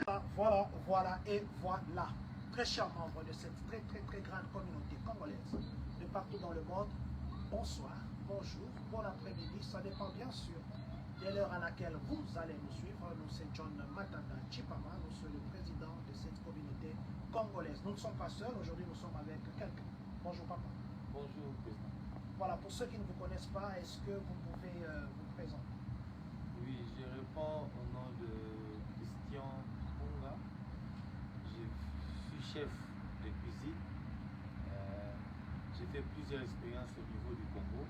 Voilà et voilà. Très chers membres de cette très grande communauté congolaise de partout dans le monde, bonsoir, bonjour, bon après-midi, ça dépend bien sûr de l'heure à laquelle vous allez nous suivre. Nous c'est John Matanda Chipama, nous sommes le président de cette communauté congolaise. Nous ne sommes pas seuls, aujourd'hui nous sommes avec quelqu'un. Bonjour papa. Bonjour président. Voilà, pour ceux qui ne vous connaissent pas, est-ce que vous pouvez vous présenter? Oui, je réponds au nom de Christian Ponga. Je suis chef de cuisine. J'ai fait plusieurs expériences au niveau du Congo.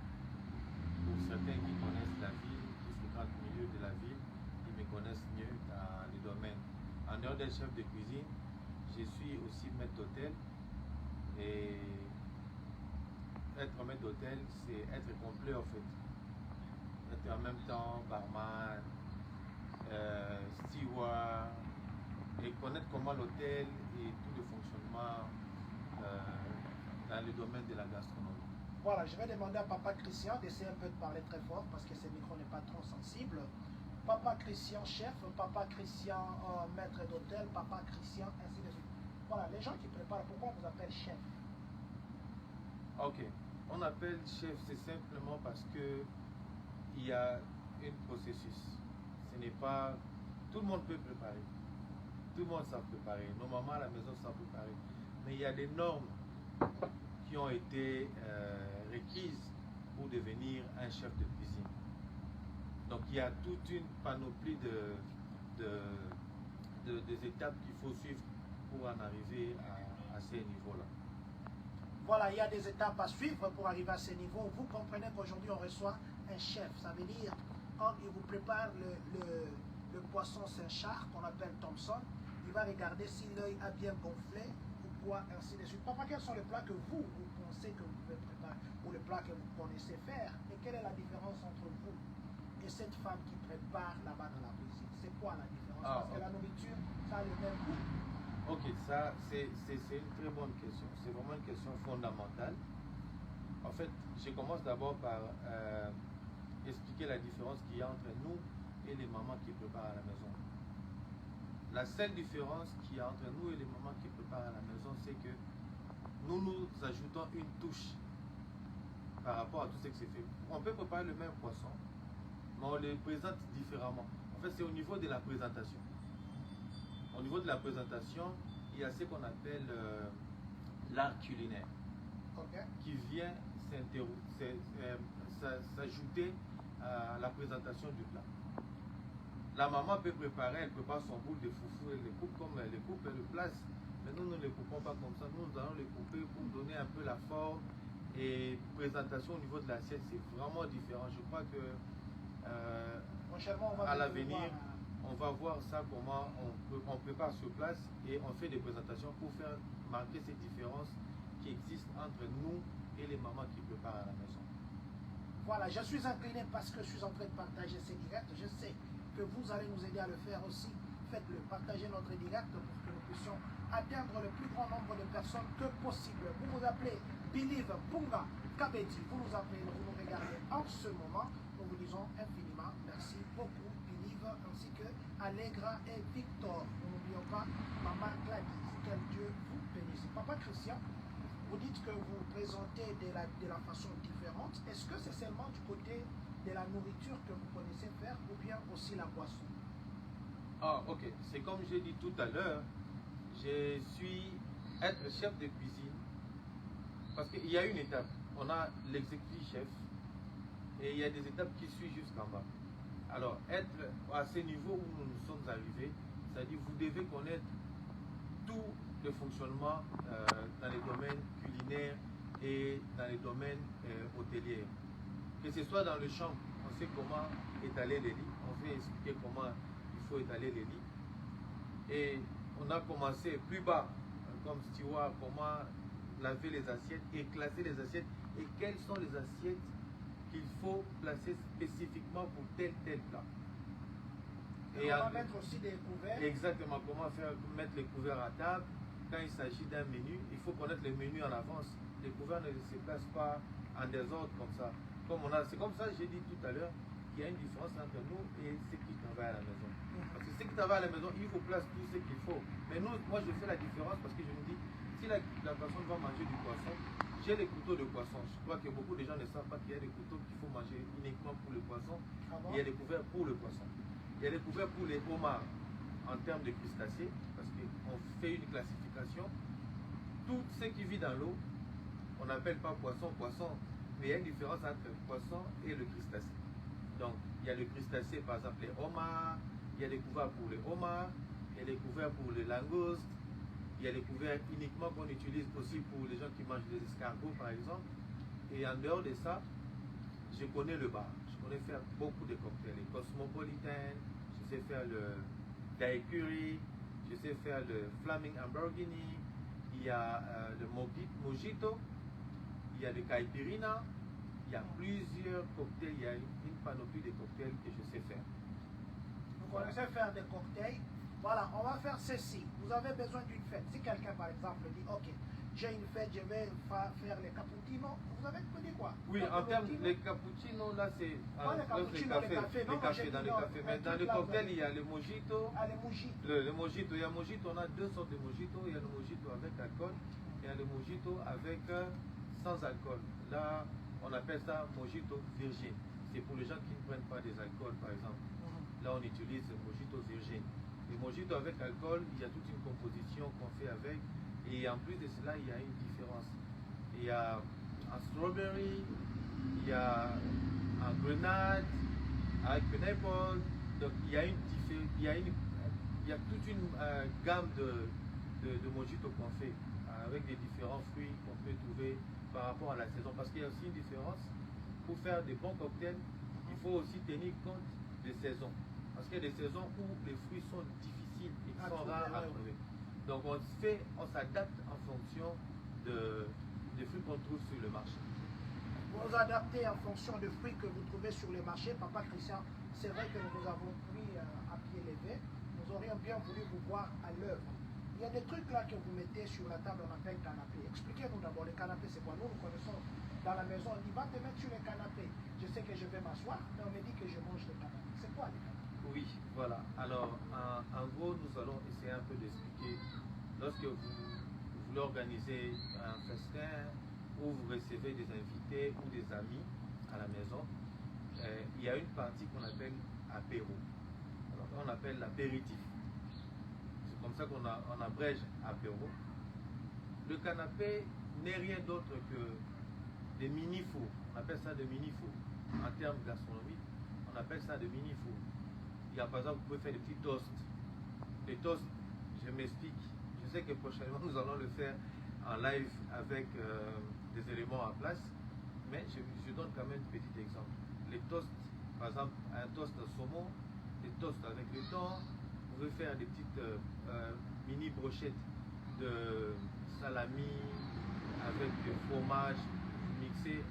Pour certains qui connaissent la ville, tous les grands milieux de la ville, ils me connaissent mieux dans les domaines. En dehors d'être chef de cuisine, je suis aussi maître d'hôtel. Et être maître d'hôtel, c'est être complet en fait. Être en même temps barman, steward, et connaître comment l'hôtel et tout le fonctionnement dans le domaine de la gastronomie. Voilà, je vais demander à Papa Christian d'essayer un peu de parler très fort parce que ce micro n'est pas trop sensible. Papa Christian chef, Papa Christian maître d'hôtel, Papa Christian, ainsi de suite. Voilà, les gens qui préparent, pourquoi on vous appelle chef? Ok, on appelle chef, c'est simplement parce que il y a un processus. Ce n'est pas... Tout le monde peut préparer. Tout le monde sait préparer. Nos mamans à la maison savent préparer. Mais il y a des normes qui ont été requises pour devenir un chef de cuisine. Donc il y a toute une panoplie des étapes qu'il faut suivre pour en arriver à ces niveaux-là. Voilà, il y a des étapes à suivre pour arriver à ce niveau. Vous comprenez qu'aujourd'hui on reçoit un chef. Ça veut dire, quand il vous prépare le poisson Saint-Char, qu'on appelle Thompson, il va regarder si l'œil a bien gonflé ou quoi, ainsi de suite. Papa, quels sont les plats que vous pensez que vous pouvez préparer, ou les plats que vous connaissez faire? Et quelle est la différence entre vous et cette femme qui prépare là-bas dans la cuisine? C'est quoi la différence? Parce que la nourriture, ça a le même goût. Ok, ça c'est une très bonne question. C'est vraiment une question fondamentale. En fait, je commence d'abord par expliquer la différence qu'il y a entre nous et les mamans qui préparent à la maison. La seule différence qu'il y a entre nous et les mamans qui préparent à la maison, c'est que nous ajoutons une touche par rapport à tout ce que c'est fait. On peut préparer le même poisson, mais on le présente différemment. En fait, c'est au niveau de la présentation. Au niveau de la présentation, il y a ce qu'on appelle l'art culinaire, qui vient s'ajouter à la présentation du plat. La maman peut préparer, elle prépare son boule de foufou, elle les coupe comme elle les coupe, elle le place. Mais nous ne les coupons pas comme ça, nous allons les couper pour donner un peu la forme et présentation au niveau de l'assiette, c'est vraiment différent. Je crois que à l'avenir, on va voir ça, comment on prépare sur place et on fait des présentations pour faire marquer ces différences qui existent entre nous et les mamans qui préparent à la maison. Voilà, je suis incliné parce que je suis en train de partager ces directs. Je sais que vous allez nous aider à le faire aussi. Faites-le, partagez notre direct pour que nous puissions atteindre le plus grand nombre de personnes que possible. Vous vous appelez Believe Punga Kabedi, vous nous appelez, vous nous regardez en ce moment. Nous vous disons infiniment merci beaucoup, Believe, ainsi que Allegra et Victor. Nous n'oublions pas Maman Gladys, quel Dieu vous bénisse. Papa Christian, vous dites que vous présentez de la façon différente. Est-ce que c'est seulement du côté de la nourriture que vous connaissez faire ou bien aussi la boisson? Ah, ok. C'est comme j'ai dit tout à l'heure, je suis être chef de cuisine parce qu'il y a une étape. On a l'exécutif chef et il y a des étapes qui suivent jusqu'en bas. Alors, être à ce niveau où nous nous sommes arrivés, c'est-à-dire vous devez connaître tout le fonctionnement dans les domaines culinaires et dans les domaines hôteliers. Que ce soit dans le champ, on sait comment étaler les lits, on fait expliquer comment il faut étaler les lits. Et on a commencé plus bas, comme steward, comment laver les assiettes et classer les assiettes et quelles sont les assiettes qu'il faut placer spécifiquement pour tel plat. Et on va mettre aussi des couverts. Exactement, comment mettre les couverts à table. Quand il s'agit d'un menu, il faut connaître le menu en avance. Les couverts ne se placent pas en désordre comme ça. C'est comme ça, j'ai dit tout à l'heure, qu'il y a une différence entre nous et ceux qui travaillent à la maison. Parce que ceux qui travaillent à la maison, il faut placer tout ce qu'il faut. Mais nous, moi je fais la différence parce que je me dis, si la personne va manger du poisson, j'ai les couteaux de poisson. Je crois que beaucoup de gens ne savent pas qu'il y a des couteaux qu'il faut manger uniquement pour le poisson. Il y a des couverts pour le poisson. Il y a des couverts pour les homards en termes de crustacés, parce qu'on fait une classification. Tout ce qui vit dans l'eau, on n'appelle pas poisson, poisson. Mais il y a une différence entre le poisson et le crustacé. Donc, il y a le crustacé, par exemple, les homards, il y a des couverts pour les homards, il y a des couverts pour les langoustes, il y a des couverts uniquement qu'on utilise aussi pour les gens qui mangent des escargots, par exemple. Et en dehors de ça, je connais le bar. Je connais faire beaucoup de cocktails. Les cosmopolitaines, je sais faire le daiquiri, je sais faire le flaming Lamborghini, il y a le mojito, il y a le caipirinha, il y a plusieurs cocktails, il y a une panoplie de cocktails que je sais faire. Vous connaissez faire des cocktails. Voilà, on va faire ceci. Vous avez besoin d'une fête. Si quelqu'un, par exemple, dit, ok, j'ai une fête, je vais faire les cappuccinos, vous avez dit quoi? Oui, en termes, les cappuccinos, là, c'est les cafés. Les cafés dans les cafés. Mais dans les cocktails, il y a le mojito. Ah, les mojitos. Le mojito, il y a mojito, on a deux sortes de mojito. Il y a le mojito avec alcool, il y a le mojito avec sans alcool. Là, on appelle ça mojito virgin. C'est pour les gens qui ne prennent pas des alcools, par exemple. Là, on utilise le mojito virgin. Le mojito avec alcool, il y a toute une composition qu'on fait avec. Et en plus de cela, il y a une différence. Il y a un strawberry, il y a un grenade avec pineapple. Donc, il y a toute une gamme de mojito qu'on fait avec des différents fruits qu'on peut trouver par rapport à la saison. Parce qu'il y a aussi une différence. Pour faire des bons cocktails, il faut aussi tenir compte des saisons. Parce qu'il y a des saisons où les fruits sont difficiles et sont rares à trouver. Donc on s'adapte en fonction des fruits qu'on trouve sur le marché. Vous vous adaptez en fonction des fruits que vous trouvez sur le marché. Papa Christian, c'est vrai que nous vous avons pris à pied levé. Nous aurions bien voulu vous voir à l'œuvre. Il y a des trucs là que vous mettez sur la table, on appelle canapé. Expliquez-nous d'abord, le canapé c'est quoi? Nous connaissons dans la maison, on dit va te mettre sur le canapé. Je sais que je vais m'asseoir, mais on me dit que je mange le canapé. C'est quoi le canapé? Oui, voilà. Alors, en gros, nous allons essayer un peu d'expliquer. Lorsque vous voulez organiser un festin où vous recevez des invités ou des amis à la maison, il y a une partie qu'on appelle apéro. Alors, on appelle l'apéritif. C'est comme ça qu'on abrège apéro. Le canapé n'est rien d'autre que des mini-fours. On appelle ça des mini-fours. En termes gastronomiques, on appelle ça des mini-fours. Il y a par exemple, vous pouvez faire des petits toasts. Les toasts, je m'explique. Je sais que prochainement, nous allons le faire en live avec des éléments en place. Mais je donne quand même un petit exemple. Les toasts, par exemple, un toast de saumon, des toasts avec le thon. Vous pouvez faire des petites mini brochettes de salami avec du fromage mixé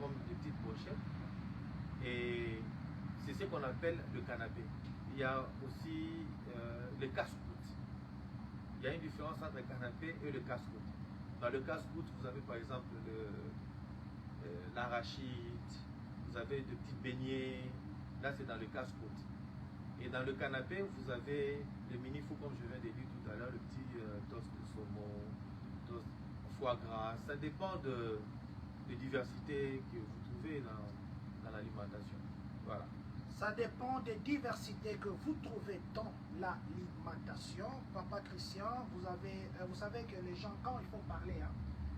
comme des petites brochettes. Et c'est ce qu'on appelle le canapé. Il y a aussi le casse-croûte. Il y a une différence entre le canapé et le casse-croûte. Dans le casse-croûte, vous avez par exemple l'arachide, vous avez des petites beignets. Là, c'est dans le casse-croûte. Et dans le canapé, vous avez les mini-fours, comme je viens de dire tout à l'heure, le petit toast de saumon, toast foie gras. Ça dépend de diversité que vous trouvez dans l'alimentation. Voilà. Ça dépend des diversités que vous trouvez dans l'alimentation. Papa Christian, vous savez que les gens, quand il faut parler,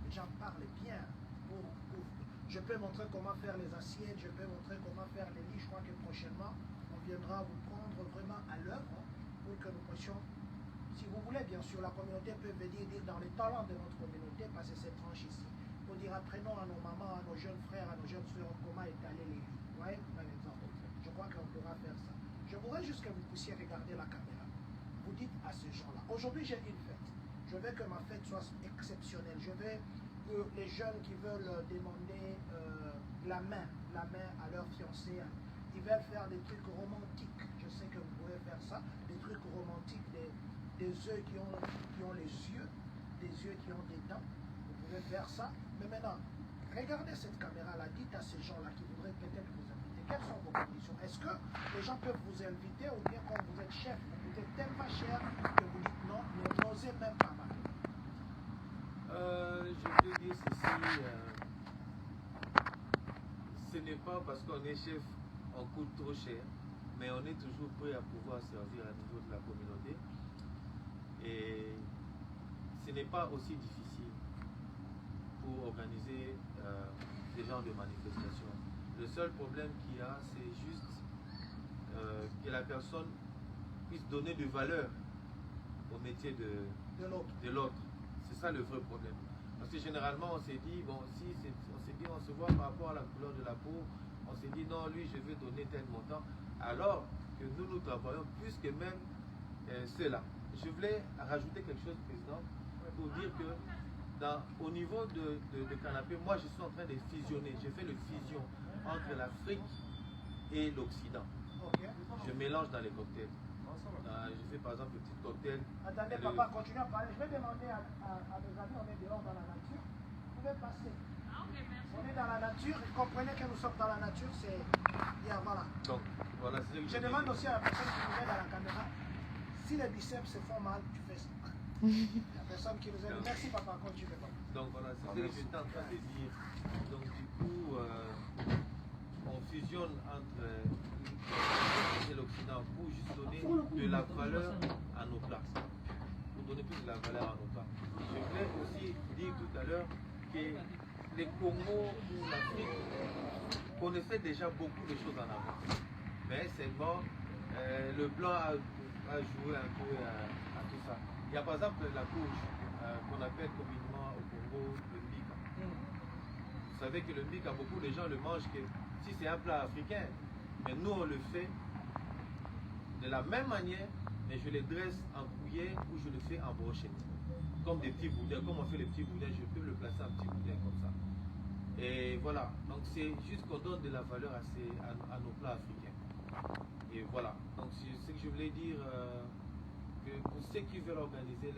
les gens parlent bien. Je peux montrer comment faire les assiettes, je peux montrer comment faire les lits. Je crois que prochainement, on viendra vous prendre vraiment à l'œuvre pour que nous puissions, si vous voulez, bien sûr, la communauté peut venir dire dans les talents de notre communauté, passer cette tranche ici. Pour dire, apprenons à nos mamans, à nos jeunes frères, à nos jeunes soeurs, comment étaler les lits. Ouais, par exemple. Je crois qu'on pourra faire ça. Je voudrais juste que vous puissiez regarder la caméra. Vous dites à ces gens-là, aujourd'hui j'ai une fête. Je veux que ma fête soit exceptionnelle. Je veux que les jeunes qui veulent demander la main à leur fiancé, ils veulent faire des trucs romantiques. Je sais que vous pouvez faire ça. Des trucs romantiques, des œufs qui ont les yeux, des yeux qui ont des dents. Vous pouvez faire ça. Mais maintenant, regardez cette caméra-là. Dites à ces gens-là qui voudraient peut-être vous inviter quelles sont vos conditions? Est-ce que les gens peuvent vous inviter ou bien quand vous êtes chef, vous coûtez tellement cher que vous dites non, ne n'osez même pas m'appeler? Je veux dire ceci, ce n'est pas parce qu'on est chef, on coûte trop cher, mais on est toujours prêt à pouvoir servir à niveau de la communauté. Et ce n'est pas aussi difficile pour organiser des genres de manifestations. Le seul problème qu'il y a, c'est juste que la personne puisse donner de valeur au métier de l'autre. C'est ça le vrai problème. Parce que généralement, on s'est dit, bon, si on se voit par rapport à la couleur de la peau, on s'est dit, non, lui, je vais donner tel montant, alors que nous travaillons plus que même cela. Je voulais rajouter quelque chose, Président, pour dire que au niveau de Canapé, moi, je suis en train de fusionner. J'ai fait le fusion entre l'Afrique et l'Occident. Okay. Je mélange dans les cocktails. Je fais par exemple le petit cocktail. Attendez, papa, continuez à parler. Je vais demander à mes amis, on est dehors dans la nature. Vous pouvez passer. On est dans la nature, comprenez que nous sommes dans la nature, c'est... Yeah, voilà. Donc, voilà, c'est je demande aussi à la personne qui nous aide à la caméra, si les biceps se font mal, tu fais ça. La personne qui nous aide, merci papa, continue papa. Donc voilà, c'est ce que j'étais en train de dire. Donc du coup, on fusionne entre et l'Occident pour juste donner de la valeur à nos plats. Pour donner plus de la valeur à nos plats. Je voulais aussi dire tout à l'heure que les Congo ou l'Afrique connaissaient déjà beaucoup de choses en avant. Mais seulement le blanc a joué un peu à tout ça. Il y a par exemple la courge qu'on appelle communément au Congo le mbika. Vous savez que le mbika, beaucoup de gens le mangent que si c'est un plat africain, mais nous on le fait de la même manière, mais je les dresse en couillère ou je le fais en brochette. Comme des petits boudins, comme on fait les petits boudins, je peux le placer en petit boudin comme ça. Et voilà, donc c'est juste qu'on donne de la valeur à nos plats africains. Et voilà, donc c'est ce que je voulais dire, que pour ceux qui veulent organiser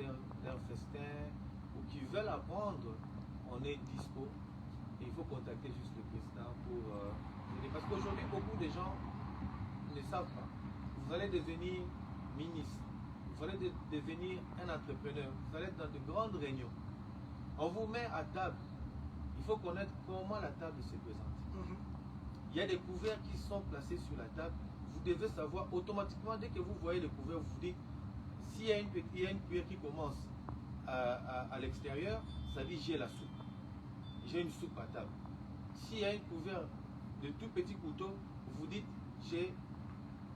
leur festin ou qui veulent apprendre, on est dispo. Et il faut contacter juste le président pour aider. Parce qu'aujourd'hui, beaucoup de gens ne savent pas. Vous allez devenir ministre, vous allez devenir un entrepreneur, vous allez être dans de grandes réunions. On vous met à table. Il faut connaître comment la table se présente. Il y a des couverts qui sont placés sur la table. Vous devez savoir automatiquement, dès que vous voyez le couvert, vous vous dites, s'il y a une cuillère qui commence à l'extérieur, ça dit j'ai la soupe. J'ai une soupe à table. S'il y a une couvert de tout petit couteau, vous vous dites j'ai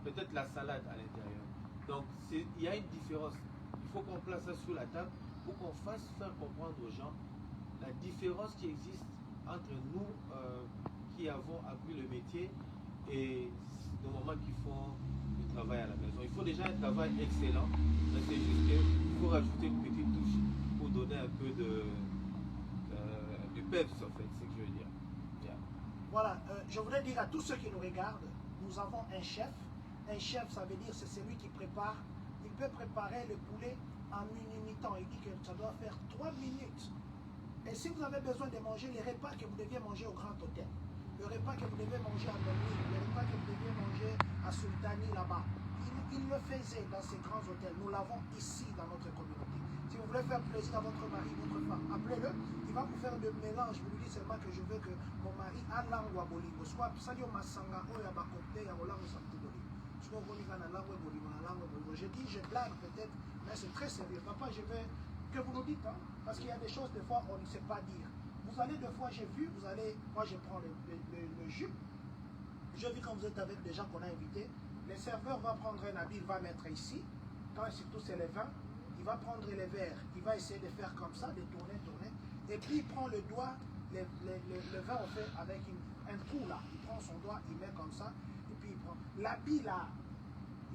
peut-être la salade à l'intérieur. Donc il y a une différence. Il faut qu'on place ça sur la table pour qu'on fasse faire comprendre aux gens la différence qui existe entre nous qui avons appris le métier et nos mamans qui font du travail à la maison. Il faut déjà un travail excellent, mais c'est juste qu'il faut rajouter une petite touche pour donner un peu de peps, en fait, c'est ce que je veux dire. Yeah. Voilà, je voudrais dire à tous ceux qui nous regardent, nous avons un chef. Un chef, ça veut dire c'est celui qui prépare. Il peut préparer le poulet en mi-temps. Il dit que ça doit faire 3 minutes. Et si vous avez besoin de manger les repas que vous deviez manger au Grand Hôtel, le repas que vous devez manger à Dominique, le repas que vous deviez manger à Sultani là-bas, il le faisait dans ces grands hôtels. Nous l'avons ici dans notre communauté. Si vous voulez faire plaisir à votre mari, votre femme, appelez-le. Il va vous faire le mélange. Vous lui dites seulement que je veux que mon mari a langue à bolingo. Soit Salio Masanga, Oya Bakopte, à Olango Samtidoli. Soit Boliga na langue bolingo, na langue bolingo. Je dis, je blague peut-être, mais c'est très sérieux. Papa, je veux que vous nous dites, hein, parce qu'il y a des choses, des fois, on ne sait pas dire. Vous allez, des fois, j'ai vu, vous allez, moi je prends le jus. J'ai vu quand vous êtes avec des gens qu'on a invités, le serveur va prendre un habit, il va mettre ici. Quand surtout c'est le vin, il va prendre les verres, il va essayer de faire comme ça, de tourner. Et puis il prend le doigt, le vin on fait avec un trou là. Il prend son doigt, il met comme ça, et puis il prend l'habit là,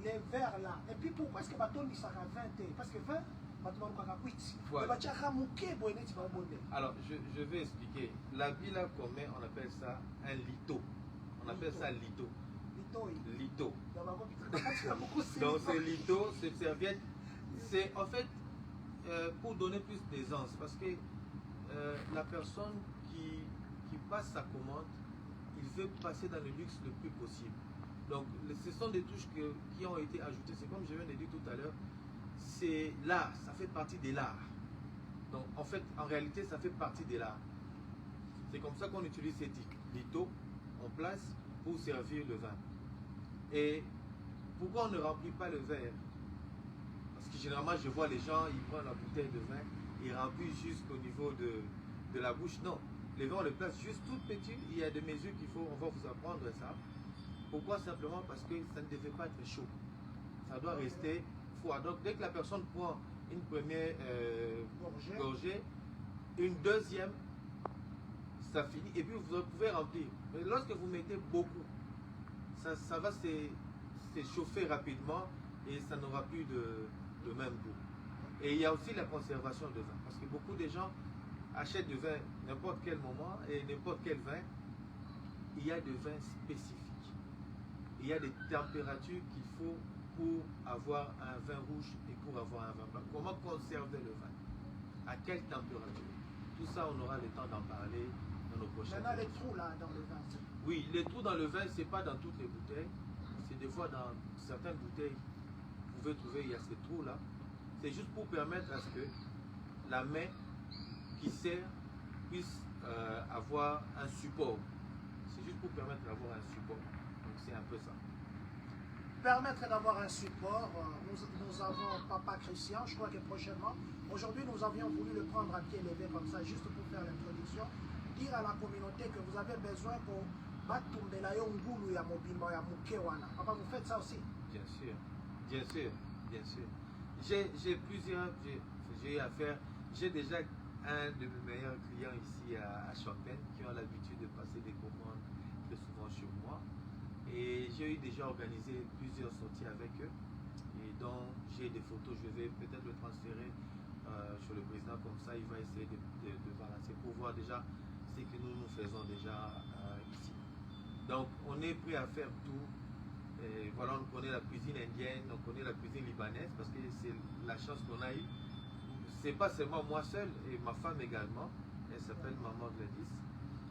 les verres là. Et puis pourquoi est-ce que Baton dit ça à 20? Parce que 20, voilà. Alors, je vais expliquer. L'habit là qu'on met, on appelle ça un lito. On appelle ça lito. Lito. Donc c'est lito, c'est serviette. C'est en fait pour donner plus d'aisance. Parce que la personne qui passe sa commande, il veut passer dans le luxe le plus possible. Donc, ce sont des touches qui ont été ajoutées. C'est comme je viens de dire tout à l'heure, c'est l'art, ça fait partie de l'art. Donc, en fait, en réalité, ça fait partie de l'art. C'est comme ça qu'on utilise ces lithos en place pour servir le vin. Et pourquoi on ne remplit pas le verre? Parce que généralement, je vois les gens, ils prennent la bouteille de vin, ils remplissent jusqu'au niveau de la bouche. Non, le vin, on le place juste tout petit. Il y a des mesures qu'il faut, on va vous apprendre ça. Pourquoi? Simplement parce que ça ne devait pas être chaud. Ça doit rester froid. Donc, dès que la personne prend une première gorgée, une deuxième, ça finit. Et puis, vous pouvez remplir. Mais lorsque vous mettez beaucoup, ça va se chauffer rapidement et ça n'aura plus de même goût. Et il y a aussi la conservation de vin. Parce que beaucoup de gens achètent du vin n'importe quel moment et n'importe quel vin. Il y a des vins spécifiques. Il y a des températures qu'il faut pour avoir un vin rouge et pour avoir un vin blanc. Comment conserver le vin? À quelle température? Tout ça, on aura le temps d'en parler dans nos prochaines. Maintenant, les trous là dans le vin. Oui, les trous dans le vin, ce n'est pas dans toutes les bouteilles. C'est des fois dans certaines bouteilles, vous pouvez trouver, il y a ces trous-là. C'est juste pour permettre à ce que la main qui sert puisse avoir un support. C'est juste pour permettre d'avoir un support. Donc c'est un peu ça. Permettre d'avoir un support, nous avons Papa Christian, je crois que prochainement. Aujourd'hui, nous avions voulu le prendre à pied levé comme ça, juste pour faire l'introduction. Dire à la communauté que vous avez besoin pour Batumbela Yongulu ya Mobimba ya Mukewana. Papa, vous faites ça aussi? Bien sûr, bien sûr, bien sûr. J'ai plusieurs, j'ai affaire, j'ai déjà un de mes meilleurs clients ici à Champagne qui ont l'habitude de passer des commandes très souvent chez moi. Et j'ai eu déjà organisé plusieurs sorties avec eux. Et donc j'ai des photos, je vais peut-être le transférer sur le président, comme ça il va essayer de balancer pour voir déjà ce que nous faisons déjà ici. Donc on est prêt à faire tout. Et voilà, on connaît la cuisine indienne, on connaît la cuisine libanaise parce que c'est la chance qu'on a eue. C'est pas seulement moi seul, et ma femme également. Elle s'appelle Maman Gladys.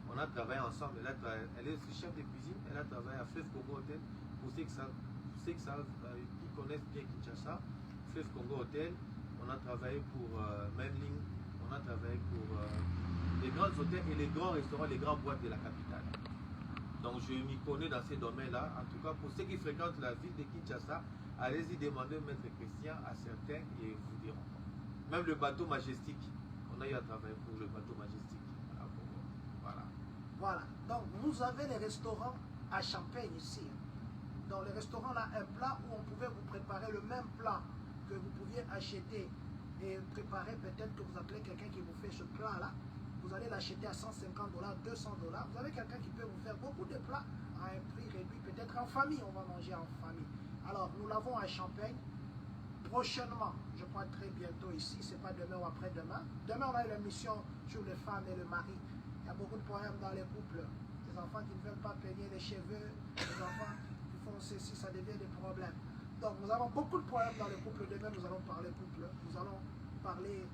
On a travaillé ensemble. Elle est chef de cuisine. Elle a travaillé à Fleuve Congo Hotel. Pour ceux qui connaissent bien Kinshasa, Fleuve Congo Hotel. On a travaillé pour Memling. On a travaillé pour les grands hôtels et les grands restaurants, les grandes boîtes de la capitale. Donc je m'y connais dans ces domaines-là. En tout cas, pour ceux qui fréquentent la ville de Kinshasa, allez-y demander Maître Christian à certains et ils vous diront. Même le bateau majestique, on a eu à travailler pour le bateau majestique. Voilà. Donc vous avez les restaurants à Champagne ici. Dans les restaurants là, un plat où on pouvait vous préparer le même plat que vous pouviez acheter et préparer, peut-être que vous appelez quelqu'un qui vous fait ce plat-là. Vous allez l'acheter à 150 $, 200 $. Vous avez quelqu'un qui peut vous faire beaucoup de plats à un prix réduit, peut-être en famille, on va manger en famille. Alors, nous l'avons à Champagne. Prochainement, je crois très bientôt ici, c'est pas demain ou après-demain. Demain, on a une émission sur les femmes et le mari. Il y a beaucoup de problèmes dans les couples. Les enfants qui ne veulent pas peigner les cheveux, les enfants qui font ceci, ça devient des problèmes. Donc, nous avons beaucoup de problèmes dans les couples. Demain, nous allons parler couple. Nous allons parler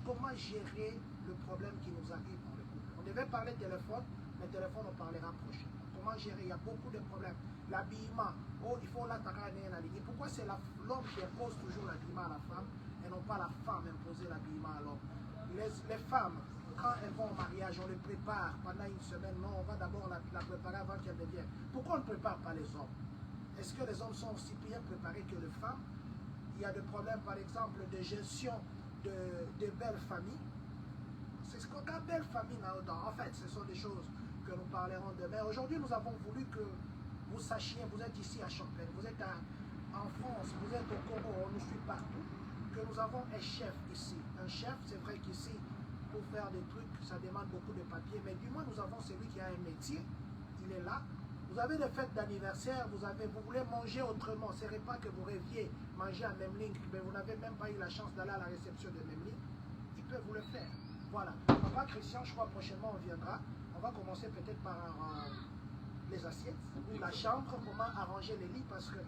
comment gérer le problème qui nous arrive dans le couple. On devait parler téléphone, mais téléphone, on parlera prochainement. Comment gérer? Il y a beaucoup de problèmes. L'habillement, oh, il faut l'attaquer à l'aligner. Pourquoi c'est l'homme qui impose toujours l'habillement à la femme et non pas la femme imposer l'habillement à l'homme? Les femmes, quand elles vont au mariage, on les prépare pendant une semaine. Non, on va d'abord la préparer avant qu'elle ne vienne. Pourquoi on ne prépare pas les hommes? Est-ce que les hommes sont aussi bien préparés que les femmes? Il y a des problèmes, par exemple, de gestion de belles familles. C'est ce qu'on a belle famille là-dedans. En fait, ce sont des choses que nous parlerons demain. Aujourd'hui, nous avons voulu que vous sachiez, vous êtes ici à Champagne, vous êtes en France, vous êtes au Congo, on nous suit partout, que nous avons un chef ici. Un chef, c'est vrai qu'ici, pour faire des trucs, ça demande beaucoup de papiers, mais du moins, nous avons celui qui a un métier, il est là. Vous avez des fêtes d'anniversaire, vous voulez manger autrement, ce n'est pas que vous rêviez manger à Memling, mais vous n'avez même pas eu la chance d'aller à la réception de Memling, il peut vous le faire. Voilà. Papa Christian, je crois prochainement on viendra. On va commencer peut-être par les assiettes ou la chambre, comment arranger les lits, parce que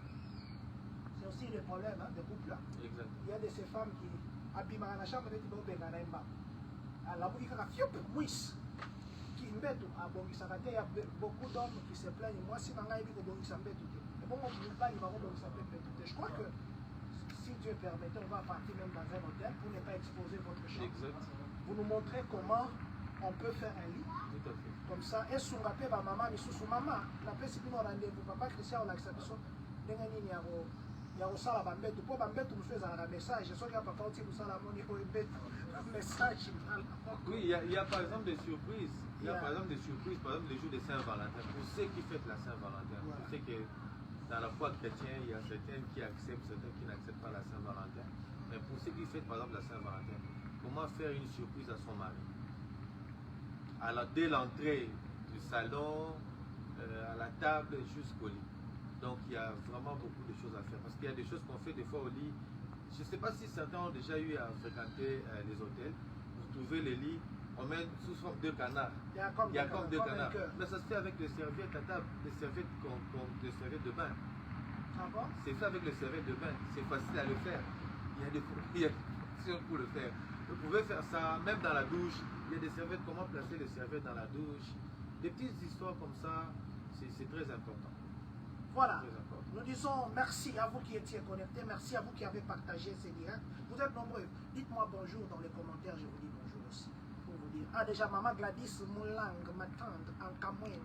c'est aussi des problèmes de couple. Là. Exact. Il y a de ces femmes qui abîment la chambre et qui mbeto abongisa kate, il y a beaucoup d'hommes qui se plaignent. Moi, si nanga ebi kobongisa mbeto te. Et bon, mibali va kobongisa mbeto te. Je crois que si Dieu permettait, on va partir même dans un hôtel pour ne pas exposer votre chambre. Exact. Vous nous montrez comment on peut faire un lit. Tout à fait. Comme ça, et sur la paix, maman, mais sous maman, la paix, c'est plus rendez-vous. Papa Christian, on a accepté ça. Il y a aussi la bambette. Pour bambette, nous faisons un message. Je sais que papa aussi nous a la monnaie pour un message. Oui, il y a par exemple des surprises. Il y a par exemple des surprises, par exemple les jours de Saint-Valentin. Pour ceux qui fêtent la Saint-Valentin, Voilà. pour ceux que dans la foi chrétienne, il y a certains qui acceptent, certains qui n'acceptent pas la Saint-Valentin. Mais pour ceux qui fêtent par exemple la Saint-Valentin, comment faire une surprise à son mari? Alors, dès l'entrée du salon, à la table jusqu'au lit. Donc il y a vraiment beaucoup de choses à faire. Parce qu'il y a des choses qu'on fait des fois au lit. Je ne sais pas si certains ont déjà eu à fréquenter les hôtels. Vous trouvez les lits, on met sous forme de canards. Il y a comme deux canards. Mais ça se fait avec les serviettes à table, les serviettes, les serviettes de bain. Ah bon? C'est fait avec les serviettes de bain. C'est facile à le faire. Il y a des fonctions pour le faire. Vous pouvez faire ça même dans la douche. Il y a des serviettes, comment placer les serviettes dans la douche. Des petites histoires comme ça, c'est très important. Voilà. Très important. Nous disons merci à vous qui étiez connectés, merci à vous qui avez partagé ces directs. Vous êtes nombreux. Dites-moi bonjour dans les commentaires, je vous dis bonjour aussi. Pour vous dire. Ah, déjà, Maman Gladys Moulang, ma tante, en Cameroun,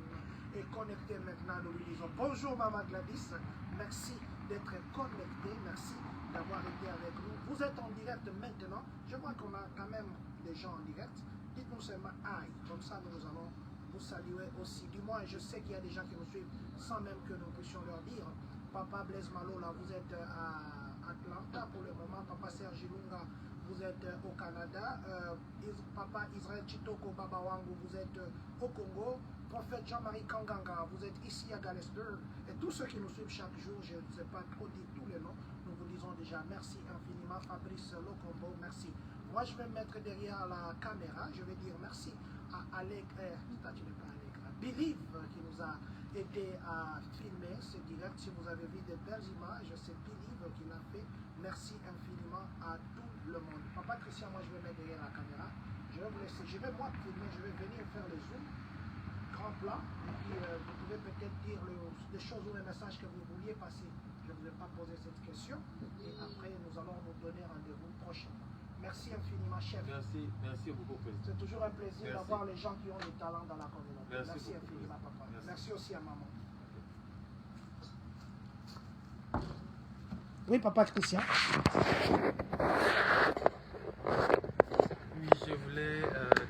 est connectée maintenant. Nous lui disons bonjour, Maman Gladys. Merci d'être connecté. Merci d'avoir été avec nous. Vous êtes en direct maintenant. Je vois qu'on a quand même des gens en direct. Dites-nous seulement aïe. Comme ça, nous allons vous saluer aussi. Du moins, je sais qu'il y a des gens qui nous suivent sans même que nous puissions leur dire. Papa Blaise Malo, là, vous êtes à Atlanta pour le moment. Papa Serge Lunga, vous êtes au Canada. Papa Israël Chitoko Babawangu, vous êtes au Congo. Prophète Jean-Marie Kanganga, vous êtes ici à Galesburg. Et tous ceux qui nous suivent chaque jour, je ne sais pas trop dire tous les noms, nous vous disons déjà merci infiniment. Fabrice Locombo, merci. Moi, je vais me mettre derrière la caméra. Je vais dire merci à Allegra, Believe qui nous a aidé à filmer ce direct. Si vous avez vu de belles images, c'est Believe qui l'a fait. Merci infiniment à tout le monde. Papa Christian, moi je vais mettre derrière la caméra. Je vais vous laisser. Je vais moi filmer, je vais venir faire le zoom. Grand plan. Et puis vous pouvez peut-être dire des choses ou les messages que vous vouliez passer. Je ne vous ai pas posé cette question. Et après, nous allons vous donner rendez-vous prochainement. Merci infiniment, chef. Merci beaucoup, président. C'est toujours un plaisir d'avoir les gens qui ont du talent dans la communauté. Merci beaucoup, infiniment, papa. Merci aussi à maman. Oui, papa Christian. Oui, je voulais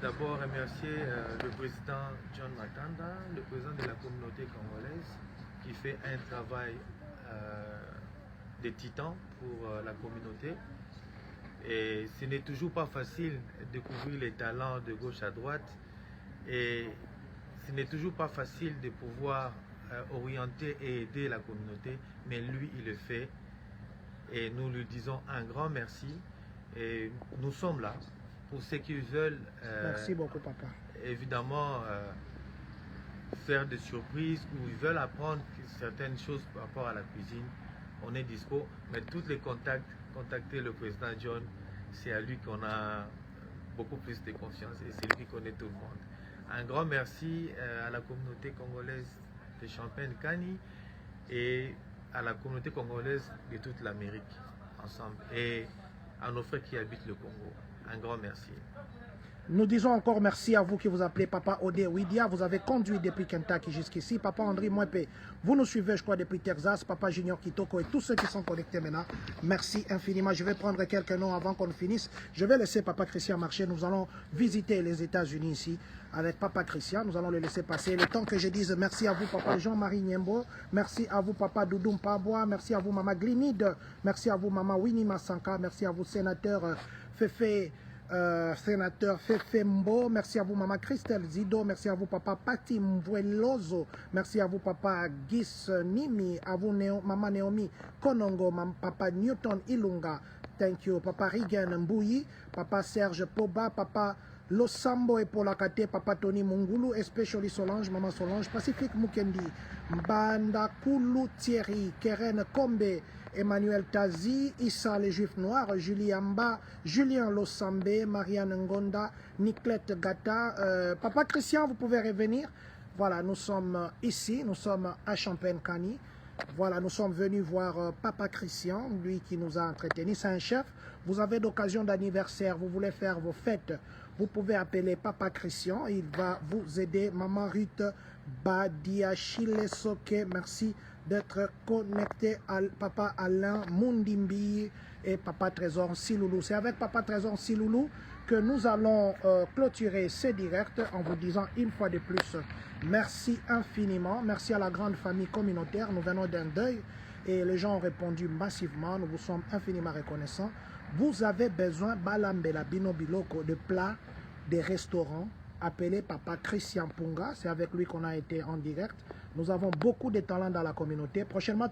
d'abord remercier le président John Matanda, le président de la communauté congolaise, qui fait un travail de titan pour la communauté. Et ce n'est toujours pas facile de découvrir les talents de gauche à droite. Et ce n'est toujours pas facile de pouvoir orienter et aider la communauté. Mais lui, il le fait. Et nous lui disons un grand merci. Et nous sommes là pour ceux qui veulent merci beaucoup, papa. Évidemment faire des surprises ou ils veulent apprendre certaines choses par rapport à la cuisine. On est dispo. Mais tous les contacts, contacter le président John, c'est à lui qu'on a beaucoup plus de confiance et c'est lui qui connaît tout le monde. Un grand merci à la communauté congolaise de Champagne-Kani et à la communauté congolaise de toute l'Amérique ensemble et à nos frères qui habitent le Congo. Un grand merci. Nous disons encore merci à vous qui vous appelez Papa Odé Widia. Vous avez conduit depuis Kentucky jusqu'ici. Papa André Mouepé, vous nous suivez, je crois, depuis Texas. Papa Junior Kitoko et tous ceux qui sont connectés maintenant. Merci infiniment. Je vais prendre quelques noms avant qu'on finisse. Je vais laisser Papa Christian marcher. Nous allons visiter les États-Unis ici avec Papa Christian. Nous allons le laisser passer. Le temps que je dise merci à vous, Papa Jean-Marie Niembo. Merci à vous, Papa Doudoum Pabois. Merci à vous, Maman Glinide. Merci à vous, Maman Winnie Massanka. Merci à vous, sénateur Fefe. Sénateur Fefe Mbo, merci à vous Maman Christelle Zido, merci à vous Papa Pati Mvuelozo, merci à vous Papa Gis Nimi, à vous Maman Naomi Konongo, Papa Newton Ilunga, thank you Papa Rigen Mbouyi, Papa Serge Poba, Papa Losambo et Polakate, Papa Tony Mungulu, especially Solange, Maman Solange, Pacifique Mukendi, Mbanda Koulou Thierry, Keren Kombe, Emmanuel Tazi, Issa les Juifs Noirs, Julien Mba, Julien Losambe, Marianne Ngonda, Niclette Gata, Papa Christian, vous pouvez revenir. Voilà, nous sommes ici, nous sommes à Champagne-Cani. Voilà, nous sommes venus voir Papa Christian, lui qui nous a entretenus. C'est un chef. Vous avez d'occasion d'anniversaire, vous voulez faire vos fêtes, vous pouvez appeler Papa Christian. Il va vous aider. Maman Ruth Badiachile Soke, merci d'être connecté à Papa Alain Mundimbi et Papa Trésor Siloulou. C'est avec Papa Trésor Siloulou que nous allons clôturer ces directs en vous disant une fois de plus merci infiniment. Merci à la grande famille communautaire. Nous venons d'un deuil et les gens ont répondu massivement. Nous vous sommes infiniment reconnaissants. Vous avez besoin, Balambela Bino Biloko, de plats, des restaurants. Appelez Papa Christian Punga. C'est avec lui qu'on a été en direct. Nous avons beaucoup de talents dans la communauté. Prochainement,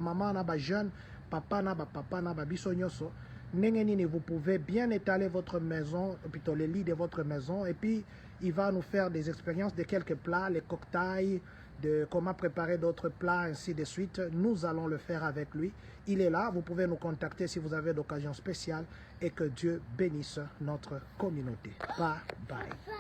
maman, naba jeune, papa, naba bisonyoso. Vous pouvez bien étaler votre maison, plutôt les lits de votre maison. Et puis, il va nous faire des expériences de quelques plats, les cocktails, de comment préparer d'autres plats, ainsi de suite. Nous allons le faire avec lui. Il est là. Vous pouvez nous contacter si vous avez d'occasion spéciale. Et que Dieu bénisse notre communauté. Bye bye.